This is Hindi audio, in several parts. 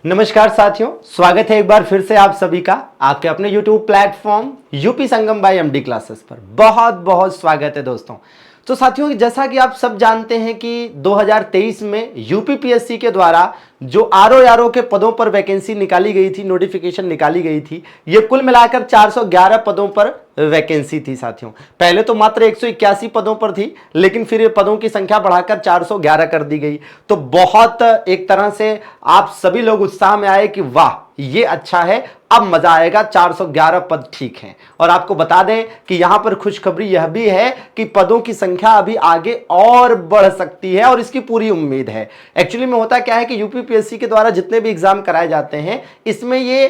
नमस्कार साथियों, स्वागत है एक बार फिर से आप सभी का आपके अपने YouTube प्लेटफॉर्म यूपी संगम बाय एमडी क्लासेस पर। बहुत बहुत स्वागत है दोस्तों। तो साथियों, जैसा कि आप सब जानते हैं कि 2023 में यूपीपीएससी के द्वारा जो आरओ के पदों पर वैकेंसी निकाली गई थी, नोटिफिकेशन निकाली गई थी, ये कुल मिलाकर 411 पदों पर वैकेंसी थी साथियों। पहले तो मात्र 181 पदों पर थी, लेकिन फिर पदों की संख्या बढ़ाकर 411 कर दी गई। तो बहुत एक तरह से आप सभी लोग उत्साह में आए कि वाह, ये अच्छा है, अब मजा आएगा, 411 पद ठीक हैं। और आपको बता दें कि यहां पर खुशखबरी यह भी है कि पदों की संख्या अभी आगे और बढ़ सकती है और इसकी पूरी उम्मीद है। एक्चुअली में होता क्या है कि यूपीपीएससी के द्वारा जितने भी एग्जाम कराए जाते हैं, इसमें ये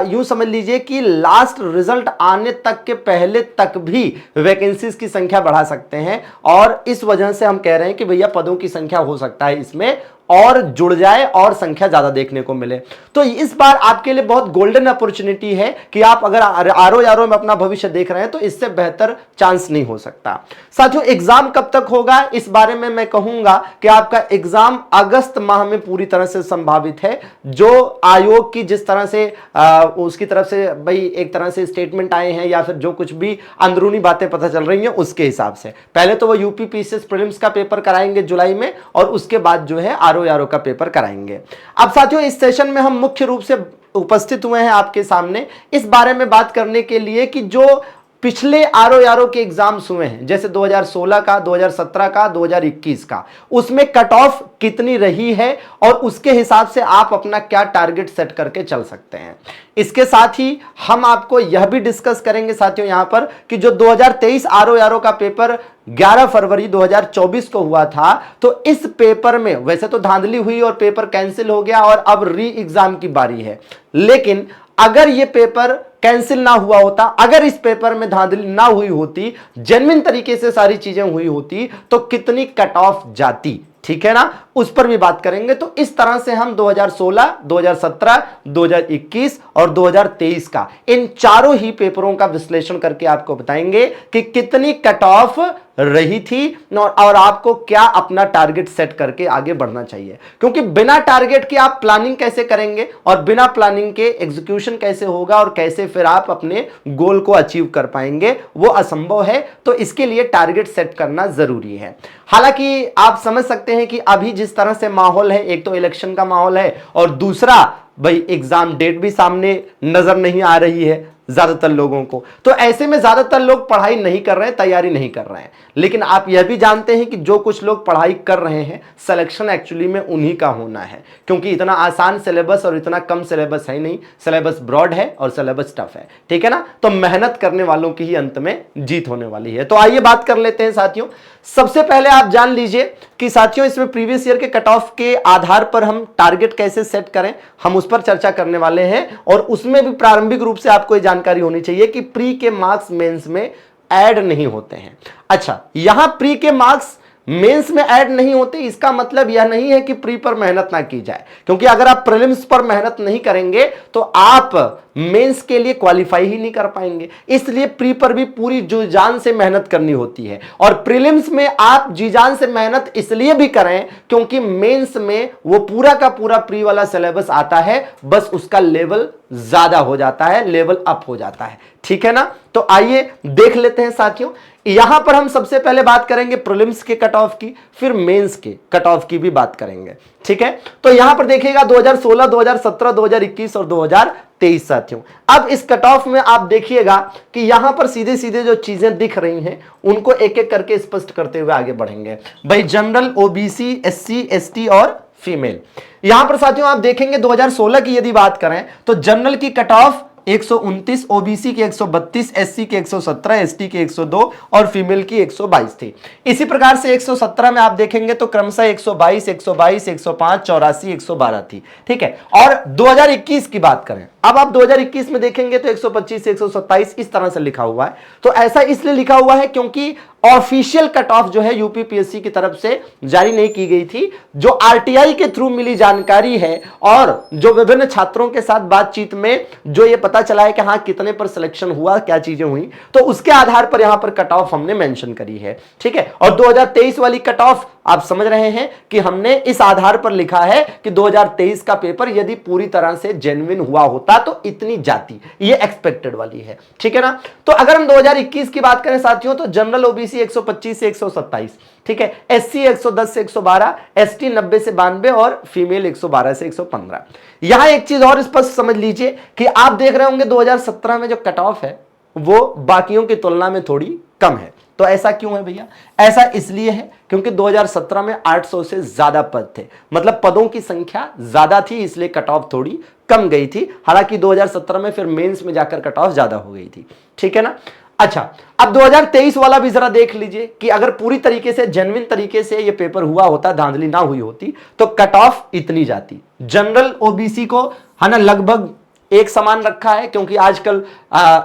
यूं समझ लीजिए कि लास्ट रिजल्ट आने तक के पहले तक भी वैकेंसीज की संख्या बढ़ा सकते हैं। और इस वजह से हम कह रहे हैं कि भैया पदों की संख्या हो सकता है इसमें और जुड़ जाए और संख्या ज्यादा देखने को मिले। तो इस बार आपके लिए बहुत गोल्डन अपॉर्चुनिटी है कि आप अगर आरओ में अपना भविष्य देख रहे हैं तो इससे बेहतर चांस नहीं हो सकता। साथियों, एग्जाम कब तक होगा इस बारे में मैं कहूंगा कि आपका एग्जाम अगस्त माह में पूरी तरह से संभावित है। जो आयोग की जिस तरह से उसकी तरफ से भाई एक तरह से स्टेटमेंट आए हैं या फिर जो कुछ भी अंदरूनी बातें पता चल रही हैं उसके हिसाब से पहले तो वो यूपीपीसीएस प्रीलिम्स का पेपर कराएंगे जुलाई में और उसके बाद जो है आरओ का पेपर कराएंगे। अब साथियों, इस सेशन में हम मुख्य रूप से उपस्थित हुए हैं आपके सामने इस बारे में बात करने के लिए कि जो पिछले आरओ के एग्जाम्स हुए हैं, जैसे 2016 का, 2017 का, 2021 का, उसमें कट ऑफ कितनी रही है और उसके हिसाब से आप अपना क्या टारगेट सेट करके चल सकते हैं। इसके साथ ही हम आपको यह भी डिस्कस करेंगे साथियों यहां पर कि जो 2023 आरओ का पेपर 11 फरवरी 2024 को हुआ था, तो इस पेपर में वैसे तो धांधली हुई और पेपर कैंसिल हो गया और अब री एग्जाम की बारी है। लेकिन अगर यह पेपर कैंसिल ना हुआ होता, अगर इस पेपर में धांधली ना हुई होती, जेन्युइन तरीके से सारी चीजें हुई होती, तो कितनी कट ऑफ जाती, ठीक है ना, उस पर भी बात करेंगे। तो इस तरह से हम 2016, 2017, 2021 और 2023 का इन चारों ही पेपरों का विश्लेषण करके आपको बताएंगे कि कितनी कट ऑफ रही थी और आपको क्या अपना टारगेट सेट करके आगे बढ़ना चाहिए। क्योंकि बिना टारगेट के आप प्लानिंग कैसे करेंगे और बिना प्लानिंग के एग्जीक्यूशन कैसे होगा और कैसे फिर आप अपने गोल को अचीव कर पाएंगे, वो असंभव है। तो इसके लिए टारगेट सेट करना जरूरी है। हालांकि आप समझ सकते हैं कि अभी जिस तरह से माहौल है, एक तो इलेक्शन का माहौल है और दूसरा भाई एग्जाम डेट भी सामने नजर नहीं आ रही है ज्यादातर लोगों को। तो ऐसे में ज्यादातर लोग पढ़ाई नहीं कर रहे हैं, तैयारी नहीं कर रहे हैं। लेकिन आप यह भी जानते हैं कि जो कुछ लोग पढ़ाई कर रहे हैं, सिलेक्शन एक्चुअली में उन्हीं का होना है, क्योंकि इतना आसान सिलेबस और इतना कम सिलेबस है नहीं। सिलेबस ब्रॉड है और सिलेबस टफ है, ठीक है ना। तो मेहनत करने वालों की ही अंत में जीत होने वाली है। तो आइए बात कर लेते हैं साथियों। सबसे पहले आप जान लीजिए कि साथियों, इसमें प्रीवियस ईयर के कट ऑफ के आधार पर हम टारगेट कैसे सेट करें, हम उस पर चर्चा करने वाले हैं। और उसमें भी प्रारंभिक रूप से आपको जानकारी होनी चाहिए कि प्री के मार्क्स मेंस में ऐड नहीं होते हैं। अच्छा, यहां प्री के मार्क्स मेंस में ऐड नहीं होते, इसका मतलब यह नहीं है कि प्री पर मेहनत ना की जाए, क्योंकि अगर आप प्रीलिम्स पर मेहनत नहीं करेंगे तो आप मेंस के लिए क्वालिफाई ही नहीं कर पाएंगे। इसलिए प्री पर भी पूरी जी जान से मेहनत करनी होती है और प्रीलिम्स में आप जी जान से मेहनत इसलिए भी करें क्योंकि मेंस में वो पूरा का पूरा प्री वाला सिलेबस आता है, बस उसका लेवल ज्यादा हो जाता है, लेवल अप हो जाता है, ठीक है ना। तो आइए देख लेते हैं साथियों। यहां पर हम सबसे पहले बात करेंगे प्रीलिम्स के कट ऑफ की, फिर मेंस के कट ऑफ की भी बात करेंगे, ठीक है। तो यहां पर देखिएगा 2016, 2017, 2021 और 2023 साथियों। अब इस कट ऑफ में आप देखिएगा कि यहां पर सीधे सीधे जो चीजें दिख रही हैं उनको एक एक करके स्पष्ट करते हुए आगे बढ़ेंगे। भाई जनरल, ओबीसी, एससी, एसटी और फीमेल। यहां पर साथियों आप देखेंगे 2016 की यदि बात करें तो जनरल की कट ऑफ 129, ओबीसी की 132, एससी की 117, एसटी की 102 और फीमेल की 122 थी। इसी प्रकार से 117 में आप देखेंगे तो क्रमशः 122, 122, 105, 84, 112 थी, ठीक है। और 2021 की बात करें, अब आप 2021 में देखेंगे तो 125, 127 इस तरह से लिखा हुआ है। तो ऐसा इसलिए लिखा हुआ है क्योंकि ऑफिशियल कट ऑफ जो है यूपीपीएससी की तरफ से जारी नहीं की गई थी। जो आरटीआई के थ्रू मिली जानकारी है और जो विभिन्न छात्रों के साथ बातचीत में जो ये पता चला है कि हाँ कितने पर सिलेक्शन हुआ, क्या चीजें हुई, तो उसके आधार पर यहां पर कट ऑफ हमने मेंशन करी है, ठीक है। और 2023 वाली कट ऑफ आप समझ रहे हैं कि हमने इस आधार पर लिखा है कि 2023 का पेपर यदि पूरी तरह से जेन्युइन हुआ होता तो इतनी जाती, ये एक्सपेक्टेड वाली है, ठीक है ना। तो अगर हम 2021 की बात करें साथियों तो जनरल ओबीसी 125 से 127, ठीक है, एससी 110 से 112, एसटी 90 से 92 और फीमेल 112 से 115। यहां एक चीज और स्पष्ट समझ लीजिए कि आप देख रहे होंगे 2017 में जो कट ऑफ है वो बाकियों की तुलना में थोड़ी कम है। तो ऐसा क्यों है भैया? ऐसा इसलिए है क्योंकि 2017 में 800 से ज्यादा पद थे, मतलब पदों की संख्या ज्यादा थी, इसलिए कट ऑफ थोड़ी कम गई थी। हालांकि 2017 में फिर मेंस में जाकर कट ऑफ ज्यादा हो गई थी, ठीक है ना। अच्छा, अब 2023 वाला भी जरा देख लीजिए कि अगर पूरी तरीके से जेन्युइन तरीके से ये पेपर हुआ होता, धांधली ना हुई होती, तो कट ऑफ इतनी जाती। जनरल ओबीसी को है ना लगभग एक समान रखा है, क्योंकि आजकल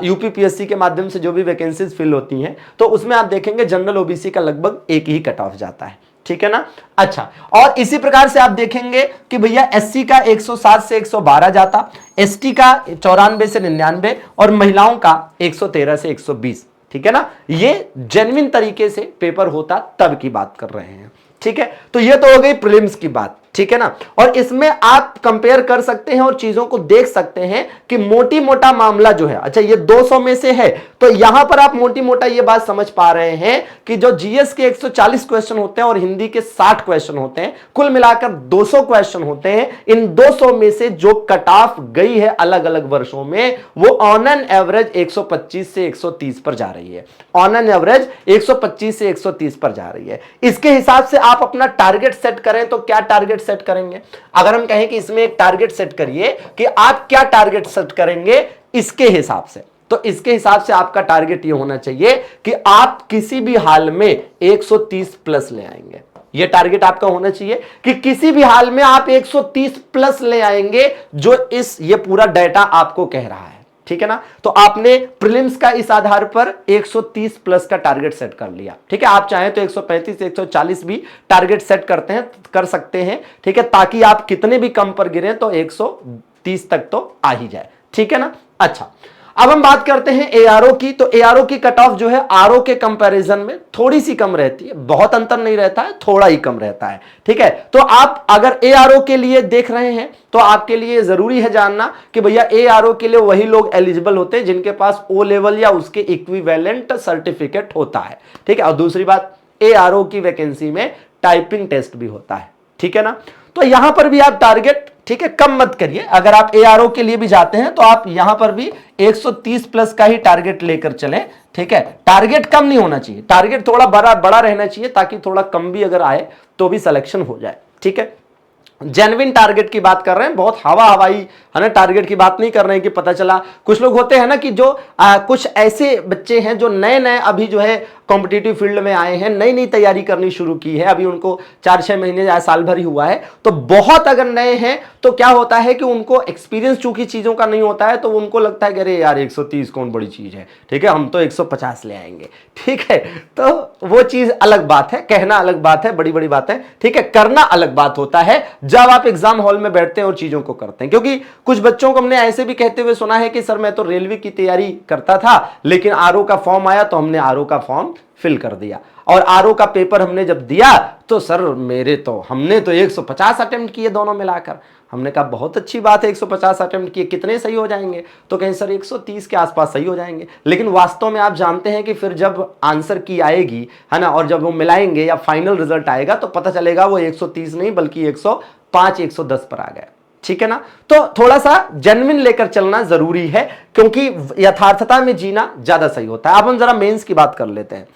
यूपीपीएससी के माध्यम से जो भी वैकेंसीज फिल होती हैं तो उसमें आप देखेंगे जनरल ओबीसी का लगभग एक ही कट ऑफ जाता है, ठीक है ना। अच्छा, और इसी प्रकार से आप देखेंगे कि भैया एससी का 107 से 112 जाता, एसटी का 94 से 99 और महिलाओं का 113 से 120, ठीक है ना। ये जेन्युइन तरीके से पेपर होता तब की बात कर रहे हैं, ठीक है। तो ये तो हो गई प्रीलिम्स की बात, ठीक है ना। और इसमें आप कंपेयर कर सकते हैं और चीजों को देख सकते हैं कि मोटी मोटा मामला जो है, अच्छा ये 200 में से है, तो यहां पर आप मोटी मोटा ये बात समझ पा रहे हैं कि जो जीएस के 140 क्वेश्चन होते हैं और हिंदी के 60 क्वेश्चन होते हैं, कुल मिलाकर 200 क्वेश्चन होते हैं। इन 200 में से जो कट ऑफ गई है अलग अलग वर्षों में, वो ऑन एन एवरेज 125 से 130 पर जा रही है, ऑन एन एवरेज 125 से 130 पर जा रही है। इसके हिसाब से आप अपना टारगेट सेट करें तो क्या टारगेट सेट करेंगे? अगर हम कहें कि इसमें एक टारगेट सेट करिए कि आप क्या टारगेट सेट करेंगे इसके हिसाब से, तो इसके हिसाब से आपका टारगेट यह होना चाहिए कि आप किसी भी हाल में 130 प्लस ले आएंगे। यह टारगेट आपका होना चाहिए कि किसी भी हाल में आप 130 प्लस ले आएंगे, जो ये पूरा डेटा आपको कह रहा है, ठीक है ना। तो आपने प्रीलिम्स का इस आधार पर 130 प्लस का टारगेट सेट कर लिया, ठीक है। आप चाहें तो 135 140 भी टारगेट सेट कर सकते हैं, ठीक है, ताकि आप कितने भी कम पर गिरे तो 130 तक तो आ ही जाए, ठीक है ना। अच्छा, अब हम बात करते हैं एआरओ की। तो एआरओ की कट ऑफ जो है आरओ के कंपैरिजन में थोड़ी सी कम रहती है, बहुत अंतर नहीं रहता है, थोड़ा ही कम रहता है, ठीक है। तो आप अगर एआरओ के लिए देख रहे हैं तो आपके लिए जरूरी है जानना कि भैया एआरओ के लिए वही लोग एलिजिबल होते हैं जिनके पास ओ लेवल या उसके इक्विवेलेंट सर्टिफिकेट होता है, ठीक है। और दूसरी बात, एआरओ की वैकेंसी में टाइपिंग टेस्ट भी होता है, ठीक है ना। तो यहां पर भी आप टारगेट, ठीक है, कम मत करिए। अगर आप एआरओ के लिए भी जाते हैं तो आप यहां पर भी 130 प्लस का ही टारगेट लेकर चलें, ठीक है। टारगेट कम नहीं होना चाहिए, टारगेट थोड़ा बड़ा रहना चाहिए ताकि थोड़ा कम भी अगर आए तो भी सिलेक्शन हो जाए, ठीक है। जेन्युइन टारगेट की बात कर रहे हैं, बहुत हवाई है ना, टारगेट की बात नहीं कर रहे हैं कि पता चला कुछ लोग होते हैं ना कि जो कुछ ऐसे बच्चे हैं जो नए नए अभी जो है कॉम्पिटिटिव फील्ड में आए हैं, नई नई तैयारी करनी शुरू की है, अभी उनको 4-6 महीने या साल भर ही हुआ है, तो बहुत अगर नए हैं तो क्या होता है कि उनको एक्सपीरियंस चूंकि चीजों का नहीं होता है तो उनको लगता है कि अरे यार 130 कौन बड़ी चीज है, ठीक है, हम तो 150 ले आएंगे, ठीक है। तो वो चीज अलग बात है, कहना अलग बात है, बड़ी बड़ी बात है, ठीक है, करना अलग बात होता है जब आप एग्जाम हॉल में बैठते हैं और चीजों को करते हैं। क्योंकि कुछ बच्चों को हमने ऐसे भी कहते हुए सुना है कि सर मैं तो रेलवे की तैयारी करता था लेकिन आरओ का फॉर्म आया तो हमने आरओ का फॉर्म फिल कर दिया, और आरओ का पेपर हमने जब दिया तो सर हमने तो 150 अटेम्प्ट किए दोनों मिलाकर। हमने कहा बहुत अच्छी बात है, 150 अटेम्प्ट किए, कितने सही हो जाएंगे? तो कहें सर 130 के आसपास सही हो जाएंगे। लेकिन वास्तव में आप जानते हैं कि फिर जब आंसर की आएगी है ना, और जब वो मिलाएंगे या फाइनल रिजल्ट आएगा तो पता चलेगा वो 130 नहीं बल्कि 105 110 पर आ गए, ठीक है ना। तो थोड़ा सा जेन्युइन लेकर चलना जरूरी है क्योंकि यथार्थता में जीना ज्यादा सही होता है। अब हम जरा मेंस की बात कर लेते हैं।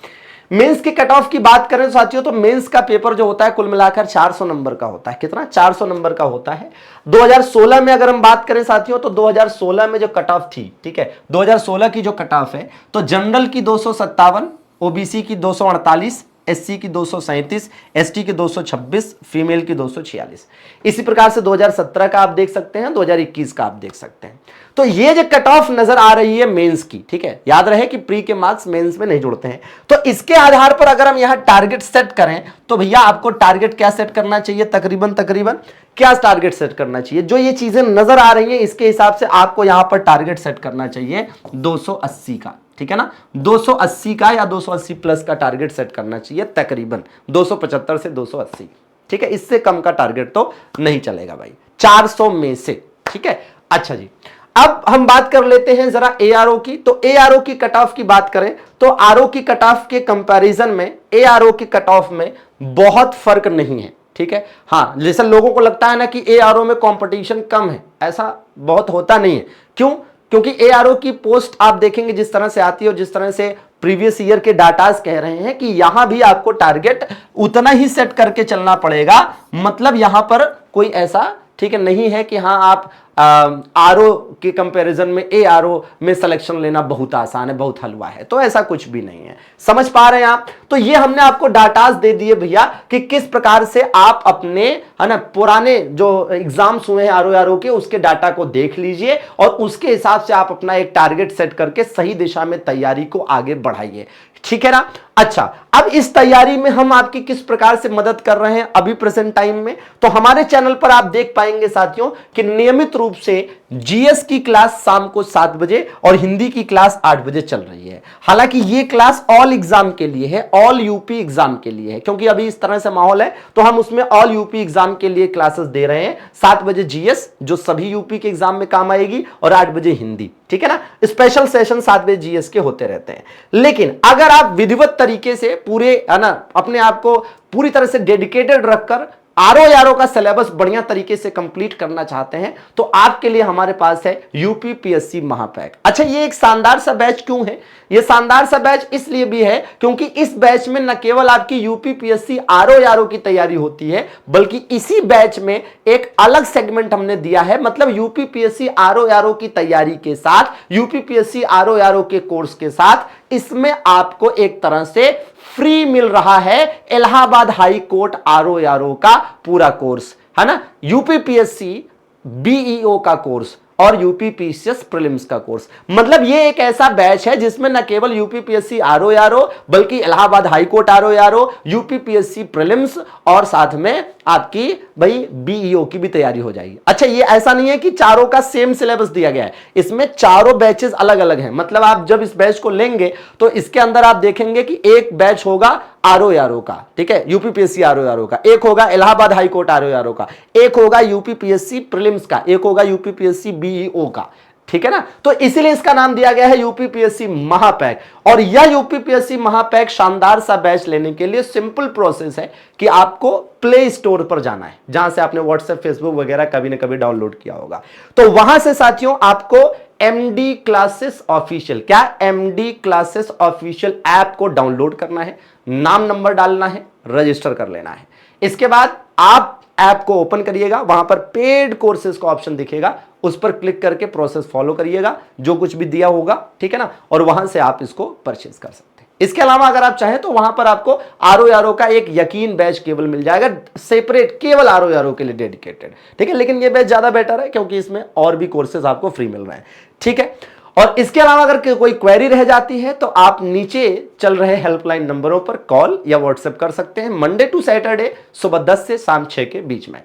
मेंस के कट ऑफ की बात करें तो साथियों, तो मेंस का पेपर जो होता है कुल मिलाकर 400 नंबर का होता है। कितना? 400 नंबर का होता है। 2016 में अगर हम बात करें साथियों तो 2016 में जो कट ऑफ थी, ठीक है, 2016 की जो कट ऑफ है तो जनरल की 257, ओबीसी की 248, एससी की 237, एसटी की 226, फीमेल की 246। इसी प्रकार से 2017 का आप देख सकते हैं, 2021 का आप देख सकते हैं। तो ये जो कट ऑफ नजर आ रही है मेंस की, ठीक है, याद रहे कि प्री के मार्क्स मेंस में नहीं जुड़ते हैं। तो इसके आधार पर अगर हम यहां टारगेट सेट करें तो भैया आपको टारगेट क्या सेट करना चाहिए? तकरीबन क्या टारगेट सेट करना चाहिए? जो ये चीजें नजर आ रही हैं इसके हिसाब से आपको यहां पर टारगेट सेट करना चाहिए 280 का। ठीक है ना, 280 का या 280 प्लस का टारगेट सेट करना चाहिए, तकरीबन 275 से 280, ठीक है, इससे कम का टारगेट तो नहीं चलेगा भाई 400 में से, ठीक है। अच्छा जी, अब हम बात कर लेते हैं जरा एआरओ की। तो एआरओ की कट ऑफ की बात करें तो आरओ की कट ऑफ के कंपैरिजन में एआरओ की कट ऑफ में बहुत फर्क नहीं है, ठीक है। हाँ, जैसे लोगों को लगता है ना कि एआरओ में कंपटीशन कम है, ऐसा बहुत होता नहीं है। क्यों? क्योंकि एआरओ की पोस्ट आप देखेंगे जिस तरह से आती है और जिस तरह से प्रीवियस ईयर के डाटाज कह रहे हैं कि यहां भी आपको टारगेट उतना ही सेट करके चलना पड़ेगा। मतलब यहां पर कोई ऐसा, ठीक है, नहीं है कि हाँ आप आरओ के कंपैरिजन में एआरओ में सिलेक्शन लेना बहुत आसान है, बहुत हलवा है, तो ऐसा कुछ भी नहीं है। समझ पा रहे हैं आप? तो ये हमने आपको डाटाज दे दिए भैया कि किस प्रकार से आप अपने, है ना, पुराने जो एग्जाम्स हुए हैं आरओ के, उसके डाटा को देख लीजिए और उसके हिसाब से आप अपना एक टारगेट सेट करके सही दिशा में तैयारी को आगे बढ़ाइए, ठीक है ना। अच्छा, अब इस तैयारी में हम आपकी किस प्रकार से मदद कर रहे हैं अभी प्रेजेंट टाइम में, तो हमारे चैनल पर आप देख पाएंगे साथियों कि नियमित रूप से जीएस की क्लास शाम को 7 बजे और हिंदी की क्लास 8 बजे चल रही है। हालांकि ये क्लास ऑल एग्जाम के लिए है, ऑल यूपी एग्जाम के लिए है, क्योंकि अभी इस तरह से माहौल है तो हम उसमें ऑल यूपी एग्जाम के लिए क्लासेस दे रहे हैं। 7 बजे जीएस जो सभी यूपी के एग्जाम में काम आएगी और 8 बजे हिंदी, ठीक है ना। स्पेशल सेशन 7 बजे जीएस के होते रहते हैं। लेकिन अगर आप विधिवत तरीके से पूरे, है ना, अपने आप को पूरी तरह से डेडिकेटेड रखकर आरओ का सिलेबस बढ़िया तरीके से कंप्लीट करना चाहते हैं तो आपके लिए हमारे पास है यूपीपीएससी महापैक। अच्छा, ये एक शानदार सा बैच क्यों है? ये शानदार सा बैच इसलिए भी है क्योंकि इस बैच में न केवल आपकी यूपीपीएससी आरओ की तैयारी होती है, बल्कि इसी बैच में एक अलग सेगमेंट हमने दिया है। मतलब यूपीपीएससी आरओ की तैयारी के साथ, यूपीपीएससी आरओ के कोर्स के साथ इसमें आपको एक तरह से फ्री मिल रहा है इलाहाबाद हाई कोर्ट आरओ का पूरा कोर्स, है ना, यूपीपीएससी बीईओ का कोर्स और यूपीपीसीएस प्रीलिम्स का कोर्स। मतलब ये एक ऐसा बैच है जिसमें न केवल यूपीपीएससी आरओ बल्कि Allahabad high court RO, UPPSC prelims और साथ में आपकी भाई बीईओ की भी तैयारी हो जाएगी। अच्छा, ये ऐसा नहीं है कि चारों का सेम सिलेबस दिया गया है, इसमें चारों बैचेस अलग अलग हैं। मतलब आप जब इस बैच को लेंगे तो इसके अंदर आप देखेंगे कि एक बैच होगा आरओ का, ठीक है, यूपीपीएससी आरओ का, एक होगा इलाहाबाद हाई कोर्ट आरओ का, एक होगा यूपीपीएससी प्रीलिम्स का, एक होगा यूपीपीएससी बीईओ का, ठीक है ना। तो इसीलिए इसका नाम दिया गया है यूपीपीएससी महापैक। और यह यूपीपीएससी महापैक शानदार सा बैच लेने के लिए सिंपल प्रोसेस है कि आपको प्ले स्टोर पर जाना है, जहां से आपने व्हाट्सएप, फेसबुक वगैरह कभी ना कभी डाउनलोड किया होगा। तो वहां से साथियों आपको एमडी क्लासेस ऑफिशियल, क्या एमडी क्लासेस ऑफिशियल ऐप को डाउनलोड करना है, नाम नंबर डालना है, रजिस्टर कर लेना है। इसके बाद आप ऐप को ओपन करिएगा, वहां पर पेड कोर्सेज का ऑप्शन दिखेगा, उस पर क्लिक करके प्रोसेस फॉलो करिएगा, जो कुछ भी दिया होगा, ठीक है ना, और वहां से आप इसको परचेज कर सकते हैं। इसके अलावा अगर आप चाहें तो वहां पर आपको आरओ का एक यकीन बैच केवल मिल जाएगा, सेपरेट, केवल आरओ के लिए डेडिकेटेड, ठीक है। लेकिन ये बैच ज्यादा बेटर है क्योंकि इसमें और भी कोर्सेज आपको फ्री मिल रहे हैं, ठीक है। और इसके अलावा अगर कोई क्वेरी रह जाती है तो आप नीचे चल रहे हेल्पलाइन नंबरों पर कॉल या व्हाट्सएप कर सकते हैं, मंडे टू सैटरडे सुबह 10 से शाम 6 के बीच में।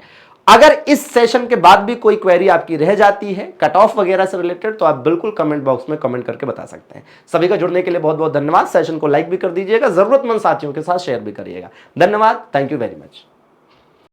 अगर इस सेशन के बाद भी कोई क्वेरी आपकी रह जाती है कट ऑफ वगैरह से रिलेटेड, तो आप बिल्कुल कमेंट बॉक्स में कमेंट करके बता सकते हैं। सभी का जुड़ने के लिए बहुत बहुत धन्यवाद। सेशन को लाइक भी कर दीजिएगा, जरूरतमंद साथियों के साथ शेयर भी करिएगा। धन्यवाद, थैंक यू वेरी मच।